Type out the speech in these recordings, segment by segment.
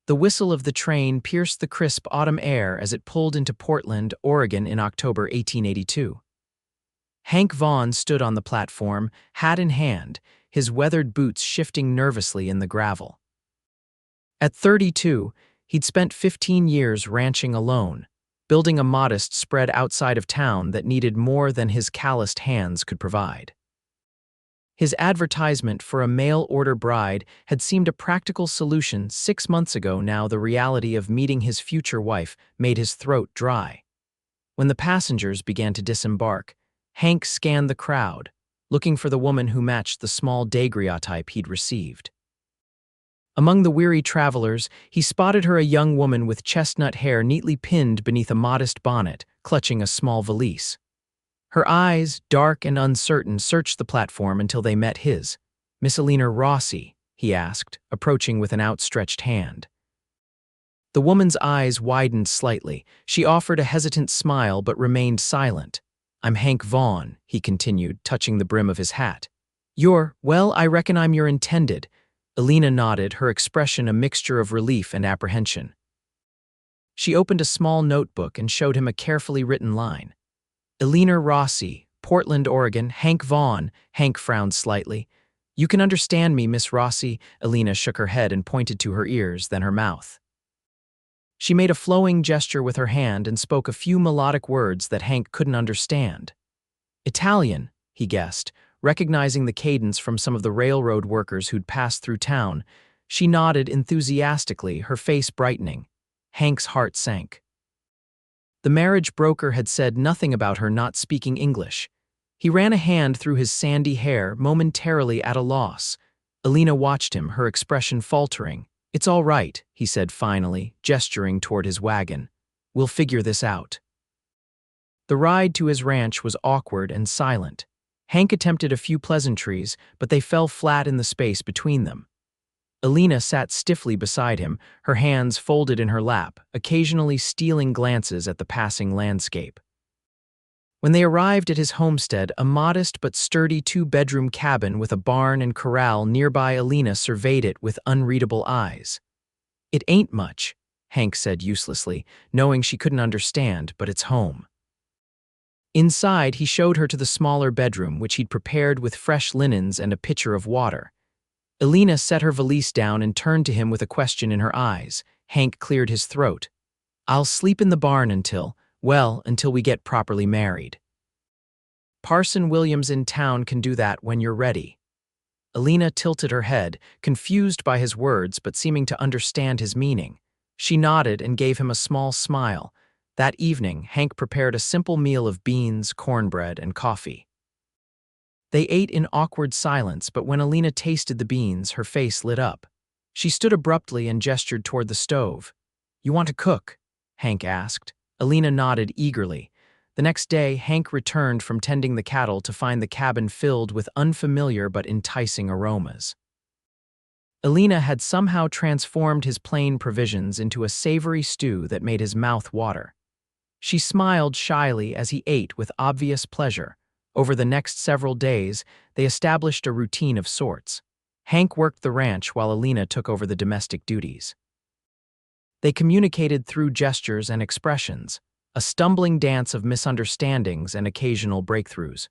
The whistle of the train pierced the crisp autumn air as it pulled into Portland, Oregon in October 1882. Hank Vaughn stood on the platform, hat in hand, his weathered boots shifting nervously in the gravel. At 32, he'd spent 15 years ranching alone, building a modest spread outside of town that needed more than his calloused hands could provide. His advertisement for a mail-order bride had seemed a practical solution 6 months ago. Now the reality of meeting his future wife made his throat dry. When the passengers began to disembark, Hank scanned the crowd, looking for the woman who matched the small daguerreotype he'd received. Among the weary travelers, he spotted her, a young woman with chestnut hair neatly pinned beneath a modest bonnet, clutching a small valise. Her eyes, dark and uncertain, searched the platform until they met his. "Miss Elena Rossi?" he asked, approaching with an outstretched hand. The woman's eyes widened slightly. She offered a hesitant smile but remained silent. "I'm Hank Vaughn," he continued, touching the brim of his hat. Well, I reckon I'm your intended." Elena nodded, her expression a mixture of relief and apprehension. She opened a small notebook and showed him a carefully written line. "Elena Rossi, Portland, Oregon, Hank Vaughn." Hank frowned slightly. "You can understand me, Miss Rossi." Elena shook her head and pointed to her ears, then her mouth. She made a flowing gesture with her hand and spoke a few melodic words that Hank couldn't understand. "Italian," he guessed, recognizing the cadence from some of the railroad workers who'd passed through town. She nodded enthusiastically, her face brightening. Hank's heart sank. The marriage broker had said nothing about her not speaking English. He ran a hand through his sandy hair, momentarily at a loss. Elena watched him, her expression faltering. "It's all right," he said finally, gesturing toward his wagon. "We'll figure this out." The ride to his ranch was awkward and silent. Hank attempted a few pleasantries, but they fell flat in the space between them. Elena sat stiffly beside him, her hands folded in her lap, occasionally stealing glances at the passing landscape. When they arrived at his homestead, a modest but sturdy 2-bedroom cabin with a barn and corral nearby, Elena surveyed it with unreadable eyes. "It ain't much," Hank said uselessly, knowing she couldn't understand, "but it's home." Inside, he showed her to the smaller bedroom, which he'd prepared with fresh linens and a pitcher of water. Elena set her valise down and turned to him with a question in her eyes. Hank cleared his throat. "I'll sleep in the barn until we get properly married. Parson Williams in town can do that when you're ready." Elena tilted her head, confused by his words but seeming to understand his meaning. She nodded and gave him a small smile. That evening, Hank prepared a simple meal of beans, cornbread, and coffee. They ate in awkward silence, but when Elena tasted the beans, her face lit up. She stood abruptly and gestured toward the stove. "You want to cook?" Hank asked. Elena nodded eagerly. The next day, Hank returned from tending the cattle to find the cabin filled with unfamiliar but enticing aromas. Elena had somehow transformed his plain provisions into a savory stew that made his mouth water. She smiled shyly as he ate with obvious pleasure. Over the next several days, they established a routine of sorts. Hank worked the ranch while Elena took over the domestic duties. They communicated through gestures and expressions, a stumbling dance of misunderstandings and occasional breakthroughs.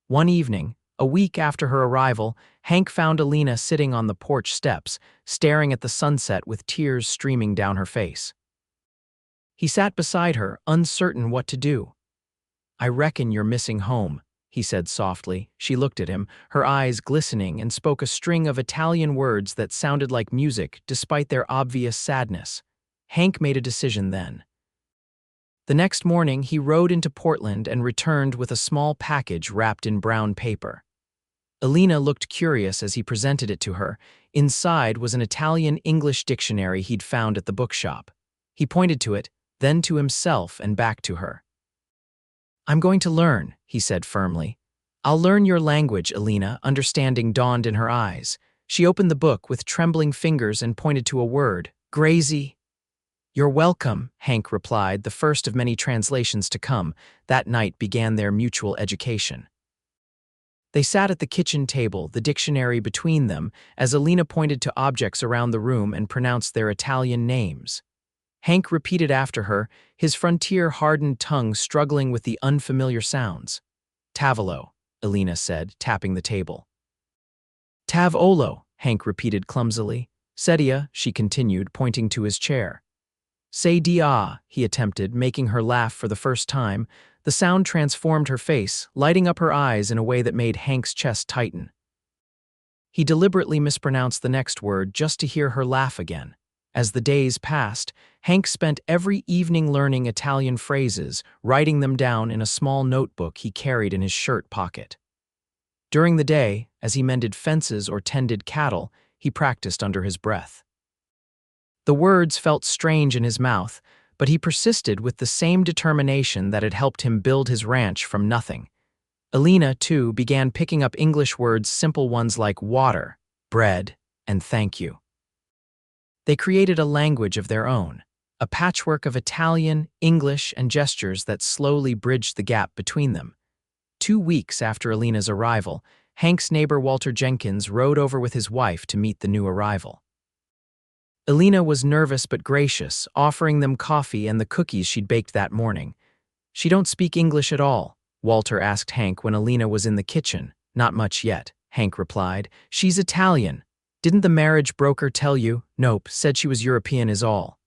One evening, a week after her arrival, Hank found Elena sitting on the porch steps, staring at the sunset with tears streaming down her face. He sat beside her, uncertain what to do. "I reckon you're missing home," he said softly. She looked at him, her eyes glistening, and spoke a string of Italian words that sounded like music despite their obvious sadness. Hank made a decision then. The next morning, he rode into Portland and returned with a small package wrapped in brown paper. Elena looked curious as he presented it to her. Inside was an Italian-English dictionary he'd found at the bookshop. He pointed to it, then to himself and back to her. "I'm going to learn," he said firmly. "I'll learn your language, Elena." Understanding dawned in her eyes. She opened the book with trembling fingers and pointed to a word, "Grazie." "You're welcome," Hank replied, the first of many translations to come. That night began their mutual education. They sat at the kitchen table, the dictionary between them, as Elena pointed to objects around the room and pronounced their Italian names. Hank repeated after her, his frontier-hardened tongue struggling with the unfamiliar sounds. Tavolo, Elena said, tapping the table. Tavolo, Hank repeated clumsily. Sedia, she continued, pointing to his chair. Say dia, he attempted, making her laugh for the first time. The sound transformed her face, lighting up her eyes in a way that made Hank's chest tighten. He deliberately mispronounced the next word just to hear her laugh again. As the days passed, Hank spent every evening learning Italian phrases, writing them down in a small notebook he carried in his shirt pocket. During the day, as he mended fences or tended cattle, he practiced under his breath. The words felt strange in his mouth, but he persisted with the same determination that had helped him build his ranch from nothing. Elena, too, began picking up English words, simple ones like water, bread, and thank you. They created a language of their own, a patchwork of Italian, English, and gestures that slowly bridged the gap between them. 2 weeks after Elena's arrival, Hank's neighbor Walter Jenkins rode over with his wife to meet the new arrival. Elena was nervous but gracious, offering them coffee and the cookies she'd baked that morning. "She don't speak English at all," Walter asked Hank when Elena was in the kitchen. "Not much yet," Hank replied. "She's Italian. Didn't the marriage broker tell you?" "Nope, said she was European is all."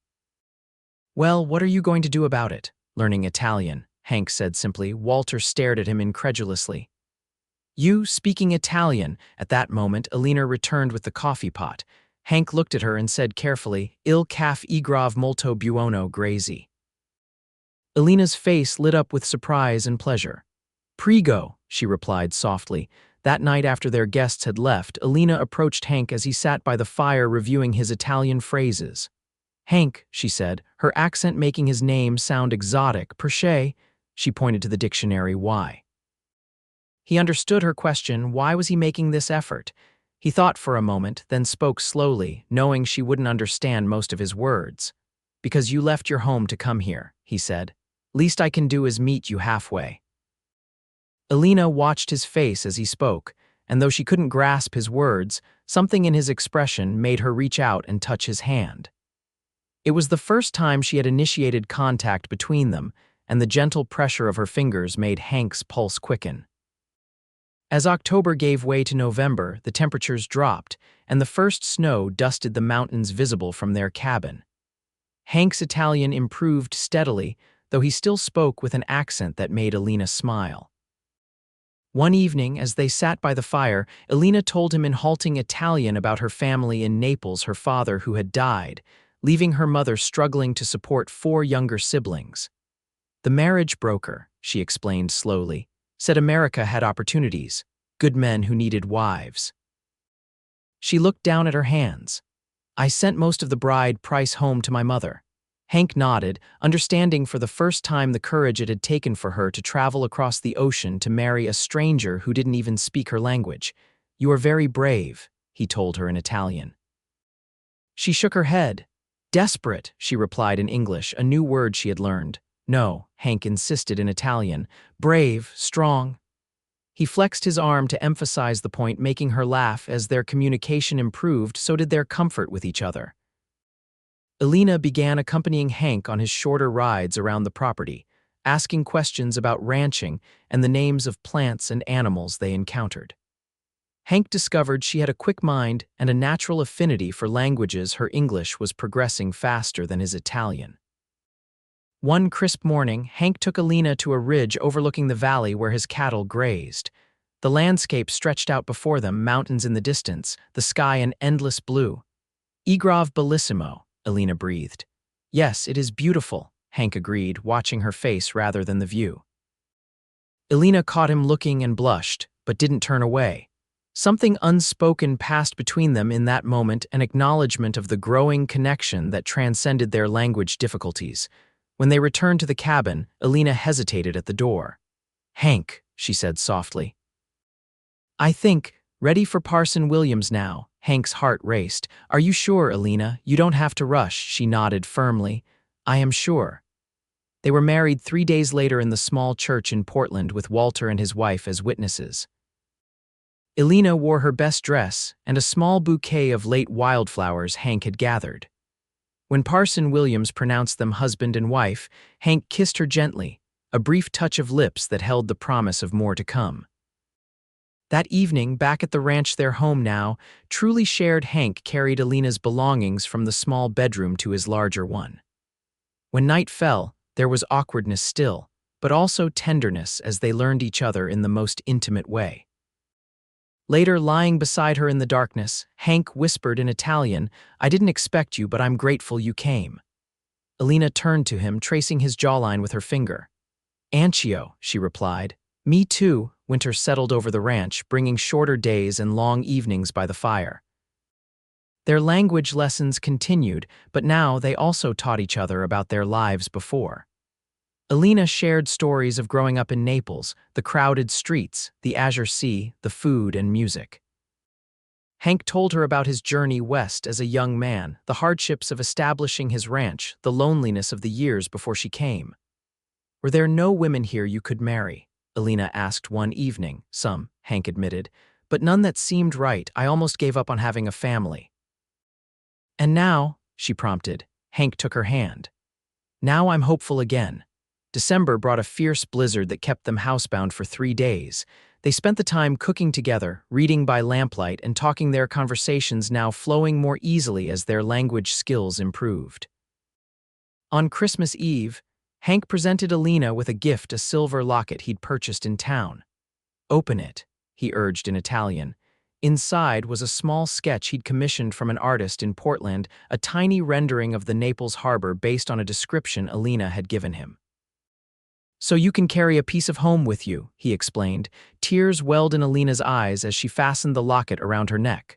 "Well, what are you going to do about it?" "Learning Italian," Hank said simply. Walter stared at him incredulously. "You speaking Italian?" At that moment, Elena returned with the coffee pot. Hank looked at her and said carefully, "Il caffè grave molto buono, Grazie." Elena's face lit up with surprise and pleasure. "Prego," she replied softly. That night after their guests had left, Elena approached Hank as he sat by the fire reviewing his Italian phrases. "Hank," she said, her accent making his name sound exotic. "Perché?" She pointed to the dictionary. "Why?" He understood her question. Why was he making this effort? He thought for a moment, then spoke slowly, knowing she wouldn't understand most of his words. "Because you left your home to come here," he said. "Least I can do is meet you halfway." Elena watched his face as he spoke, and though she couldn't grasp his words, something in his expression made her reach out and touch his hand. It was the first time she had initiated contact between them, and the gentle pressure of her fingers made Hank's pulse quicken. As October gave way to November, the temperatures dropped, and the first snow dusted the mountains visible from their cabin. Hank's Italian improved steadily, though he still spoke with an accent that made Elena smile. One evening, as they sat by the fire, Elena told him in halting Italian about her family in Naples, her father who had died, leaving her mother struggling to support 4 younger siblings. "The marriage broker," she explained slowly, "said America had opportunities, good men who needed wives." She looked down at her hands. "I sent most of the bride price home to my mother." Hank nodded, understanding for the first time the courage it had taken for her to travel across the ocean to marry a stranger who didn't even speak her language. "You are very brave," he told her in Italian. She shook her head. "Desperate," she replied in English, a new word she had learned. "No," Hank insisted in Italian. "Brave, strong." He flexed his arm to emphasize the point, making her laugh. As their communication improved, so did their comfort with each other. Elena began accompanying Hank on his shorter rides around the property, asking questions about ranching and the names of plants and animals they encountered. Hank discovered she had a quick mind and a natural affinity for languages. Her English was progressing faster than his Italian. One crisp morning, Hank took Elena to a ridge overlooking the valley where his cattle grazed. The landscape stretched out before them, mountains in the distance, the sky an endless blue. "Igrav bellissimo," Elena breathed. "Yes, it is beautiful," Hank agreed, watching her face rather than the view. Elena caught him looking and blushed, but didn't turn away. Something unspoken passed between them in that moment, an acknowledgement of the growing connection that transcended their language difficulties. When they returned to the cabin, Elena hesitated at the door. "Hank," she said softly. "I think, ready for Parson Williams now." Hank's heart raced. "Are you sure, Elena? You don't have to rush," she nodded firmly. "I am sure." They were married 3 days later in the small church in Portland with Walter and his wife as witnesses. Elena wore her best dress and a small bouquet of late wildflowers Hank had gathered. When Parson Williams pronounced them husband and wife, Hank kissed her gently, a brief touch of lips that held the promise of more to come. That evening, back at the ranch, their home now, truly shared, Hank carried Elena's belongings from the small bedroom to his larger one. When night fell, there was awkwardness still, but also tenderness as they learned each other in the most intimate way. Later, lying beside her in the darkness, Hank whispered in Italian, "I didn't expect you, but I'm grateful you came." Elena turned to him, tracing his jawline with her finger. "Anch'io," she replied. "Me too." Winter settled over the ranch, bringing shorter days and long evenings by the fire. Their language lessons continued, but now they also taught each other about their lives before. Elena shared stories of growing up in Naples, the crowded streets, the azure sea, the food and music. Hank told her about his journey west as a young man, the hardships of establishing his ranch, the loneliness of the years before she came. "Were there no women here you could marry?" Elena asked one evening. "Some," Hank admitted, "but none that seemed right. I almost gave up on having a family." "And now," she prompted. Hank took her hand. "Now I'm hopeful again." December brought a fierce blizzard that kept them housebound for 3 days. They spent the time cooking together, reading by lamplight, and talking, their conversations now flowing more easily as their language skills improved. On Christmas Eve, Hank presented Elena with a gift, a silver locket he'd purchased in town. "Open it," he urged in Italian. Inside was a small sketch he'd commissioned from an artist in Portland, a tiny rendering of the Naples harbor based on a description Elena had given him. "So you can carry a piece of home with you," he explained. Tears welled in Elena's eyes as she fastened the locket around her neck.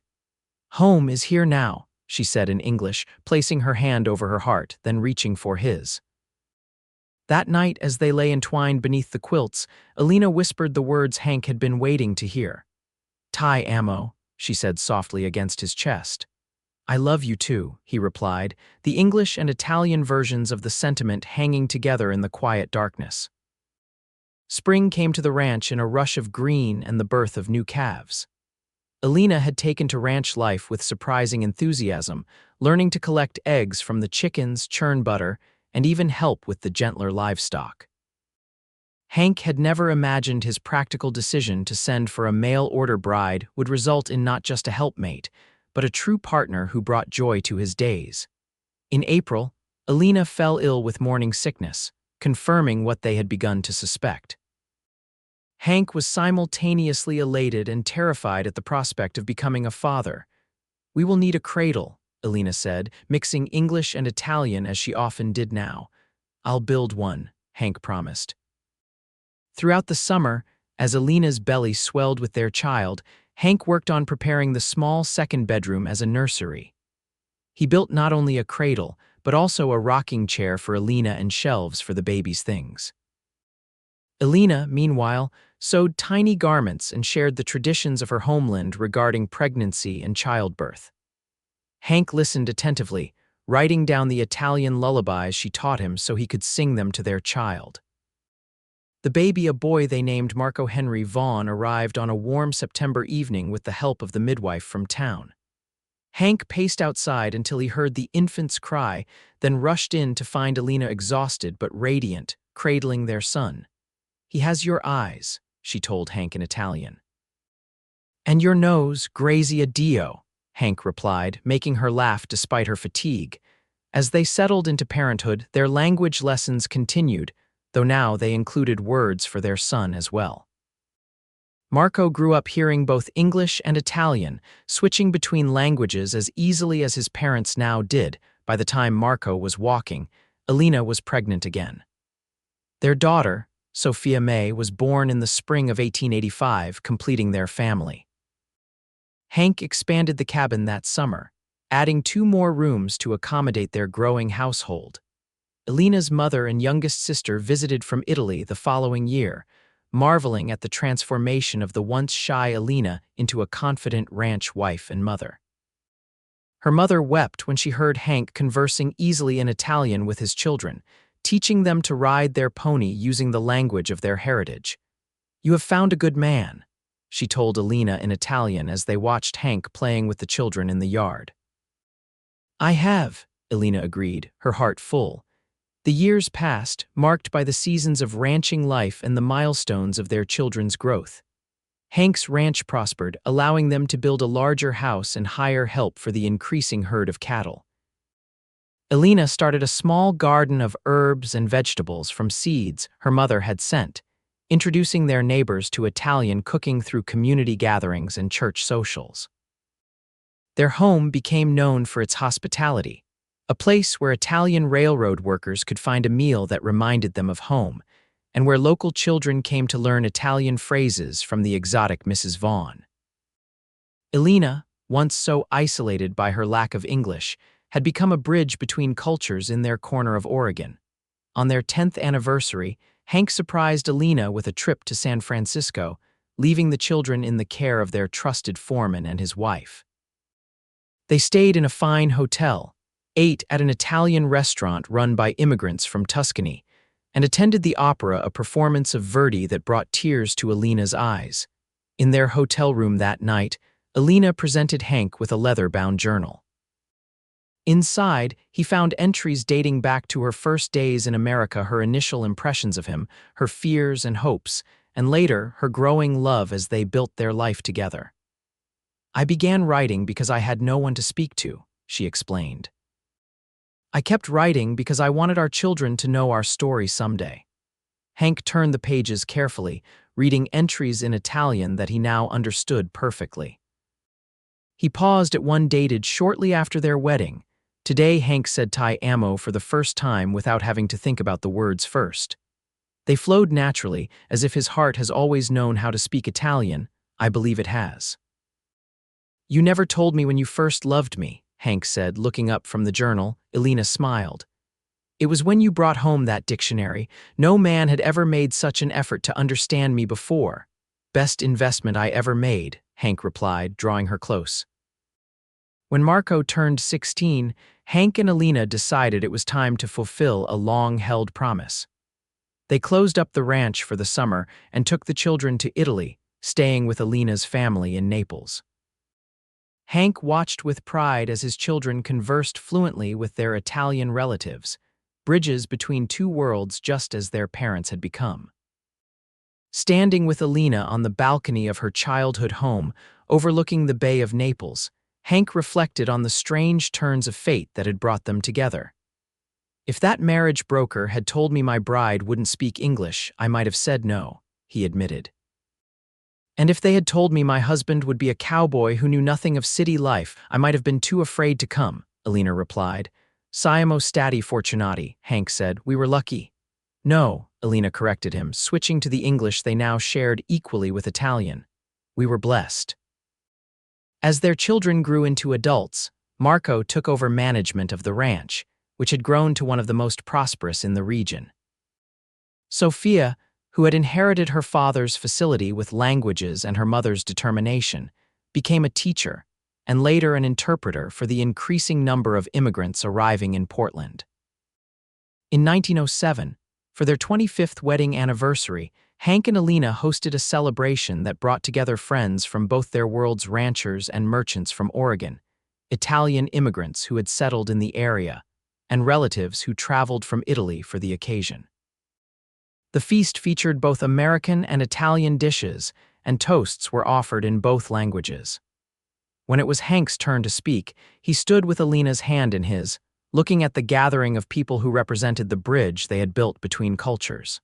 "Home is here now," she said in English, placing her hand over her heart, then reaching for his. That night, as they lay entwined beneath the quilts, Elena whispered the words Hank had been waiting to hear. "Ti amo," she said softly against his chest. "I love you too," he replied, the English and Italian versions of the sentiment hanging together in the quiet darkness. Spring came to the ranch in a rush of green and the birth of new calves. Elena had taken to ranch life with surprising enthusiasm, learning to collect eggs from the chickens, churn butter, and even help with the gentler livestock. Hank had never imagined his practical decision to send for a mail-order bride would result in not just a helpmate, but a true partner who brought joy to his days. In April, Elena fell ill with morning sickness, confirming what they had begun to suspect. Hank was simultaneously elated and terrified at the prospect of becoming a father. "We will need a cradle," Elena said, mixing English and Italian as she often did now. "I'll build one," Hank promised. Throughout the summer, as Elena's belly swelled with their child, Hank worked on preparing the small second bedroom as a nursery. He built not only a cradle, but also a rocking chair for Elena and shelves for the baby's things. Elena, meanwhile, sewed tiny garments and shared the traditions of her homeland regarding pregnancy and childbirth. Hank listened attentively, writing down the Italian lullabies she taught him so he could sing them to their child. The baby, a boy they named Marco Henry Vaughn, arrived on a warm September evening with the help of the midwife from town. Hank paced outside until he heard the infant's cry, then rushed in to find Elena exhausted but radiant, cradling their son. "He has your eyes," she told Hank in Italian. "And your nose, grazie a Dio," Hank replied, making her laugh despite her fatigue. As they settled into parenthood, their language lessons continued, though now they included words for their son as well. Marco grew up hearing both English and Italian, switching between languages as easily as his parents now did. By the time Marco was walking, Elena was pregnant again. Their daughter, Sophia May, was born in the spring of 1885, completing their family. Hank expanded the cabin that summer, adding 2 more rooms to accommodate their growing household. Elena's mother and youngest sister visited from Italy the following year, marveling at the transformation of the once shy Elena into a confident ranch wife and mother. Her mother wept when she heard Hank conversing easily in Italian with his children, teaching them to ride their pony using the language of their heritage. "You have found a good man," she told Elena in Italian as they watched Hank playing with the children in the yard. I have, Elena agreed, her heart full. The years passed, marked by the seasons of ranching life and the milestones of their children's growth. Hank's ranch prospered, allowing them to build a larger house and hire help for the increasing herd of cattle. Elena started a small garden of herbs and vegetables from seeds her mother had sent, introducing their neighbors to Italian cooking through community gatherings and church socials. Their home became known for its hospitality, a place where Italian railroad workers could find a meal that reminded them of home, and where local children came to learn Italian phrases from the exotic Mrs. Vaughn. Elena, once so isolated by her lack of English, had become a bridge between cultures in their corner of Oregon. On their 10th anniversary, Hank surprised Elena with a trip to San Francisco, leaving the children in the care of their trusted foreman and his wife. They stayed in a fine hotel, ate at an Italian restaurant run by immigrants from Tuscany, and attended the opera, a performance of Verdi that brought tears to Elena's eyes. In their hotel room that night, Elena presented Hank with a leather-bound journal. Inside, he found entries dating back to her first days in America, her initial impressions of him, her fears and hopes, and later, her growing love as they built their life together. I began writing because I had no one to speak to, she explained. I kept writing because I wanted our children to know our story someday. Hank turned the pages carefully, reading entries in Italian that he now understood perfectly. He paused at one dated shortly after their wedding. Today, Hank said "ti amo" for the first time without having to think about the words first. They flowed naturally, as if his heart has always known how to speak Italian. I believe it has. You never told me when you first loved me, Hank said, looking up from the journal. Elena smiled. It was when you brought home that dictionary. No man had ever made such an effort to understand me before. Best investment I ever made, Hank replied, drawing her close. When Marco turned 16, Hank and Elena decided it was time to fulfill a long-held promise. They closed up the ranch for the summer and took the children to Italy, staying with Elena's family in Naples. Hank watched with pride as his children conversed fluently with their Italian relatives, bridges between two worlds just as their parents had become. Standing with Elena on the balcony of her childhood home, overlooking the Bay of Naples, Hank reflected on the strange turns of fate that had brought them together. If that marriage broker had told me my bride wouldn't speak English, I might have said no, he admitted. And if they had told me my husband would be a cowboy who knew nothing of city life, I might have been too afraid to come, Elena replied. Siamo stati fortunati, Hank said. We were lucky. No, Elena corrected him, switching to the English they now shared equally with Italian. We were blessed. As their children grew into adults, Marco took over management of the ranch, which had grown to one of the most prosperous in the region. Sophia, who had inherited her father's facility with languages and her mother's determination, became a teacher and later an interpreter for the increasing number of immigrants arriving in Portland. In 1907, for their 25th wedding anniversary, Hank and Elena hosted a celebration that brought together friends from both their worlds, ranchers and merchants from Oregon, Italian immigrants who had settled in the area, and relatives who traveled from Italy for the occasion. The feast featured both American and Italian dishes, and toasts were offered in both languages. When it was Hank's turn to speak, he stood with Elena's hand in his, looking at the gathering of people who represented the bridge they had built between cultures.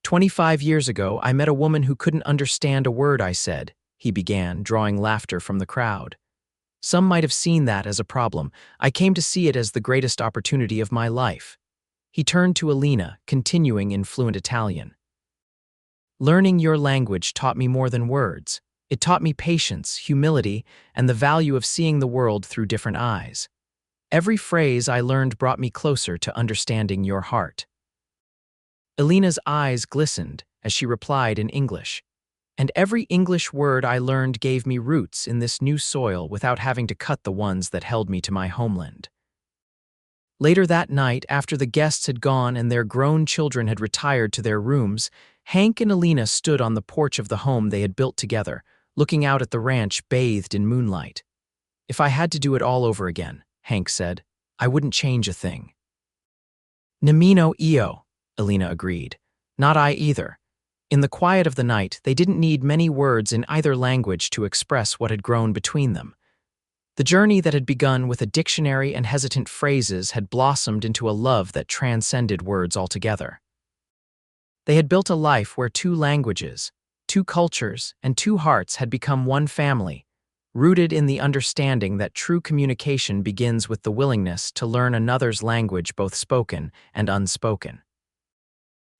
25 years ago, I met a woman who couldn't understand a word I said, he began, drawing laughter from the crowd. Some might have seen that as a problem. I came to see it as the greatest opportunity of my life. He turned to Elena, continuing in fluent Italian. Learning your language taught me more than words. It taught me patience, humility, and the value of seeing the world through different eyes. Every phrase I learned brought me closer to understanding your heart. Elena's eyes glistened as she replied in English. And every English word I learned gave me roots in this new soil without having to cut the ones that held me to my homeland. Later that night, after the guests had gone and their grown children had retired to their rooms, Hank and Elena stood on the porch of the home they had built together, looking out at the ranch bathed in moonlight. "If I had to do it all over again," Hank said, "I wouldn't change a thing." "Nemino io," Elena agreed. "Not I either." In the quiet of the night, they didn't need many words in either language to express what had grown between them. The journey that had begun with a dictionary and hesitant phrases had blossomed into a love that transcended words altogether. They had built a life where two languages, two cultures, and two hearts had become one family, rooted in the understanding that true communication begins with the willingness to learn another's language, both spoken and unspoken.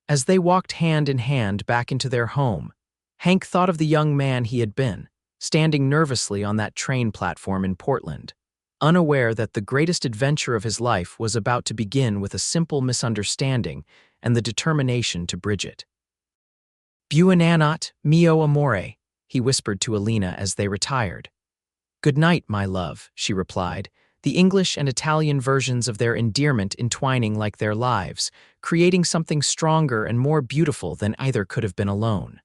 As they walked hand in hand back into their home, Hank thought of the young man he had been, standing nervously on that train platform in Portland, unaware that the greatest adventure of his life was about to begin with a simple misunderstanding and the determination to bridge it. "Buonanotte, mio amore," he whispered to Elena as they retired. "Good night, my love," she replied, the English and Italian versions of their endearment entwining like their lives, creating something stronger and more beautiful than either could have been alone.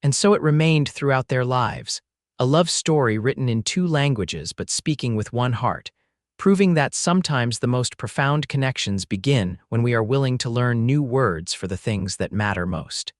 And so it remained throughout their lives, a love story written in two languages but speaking with one heart, proving that sometimes the most profound connections begin when we are willing to learn new words for the things that matter most.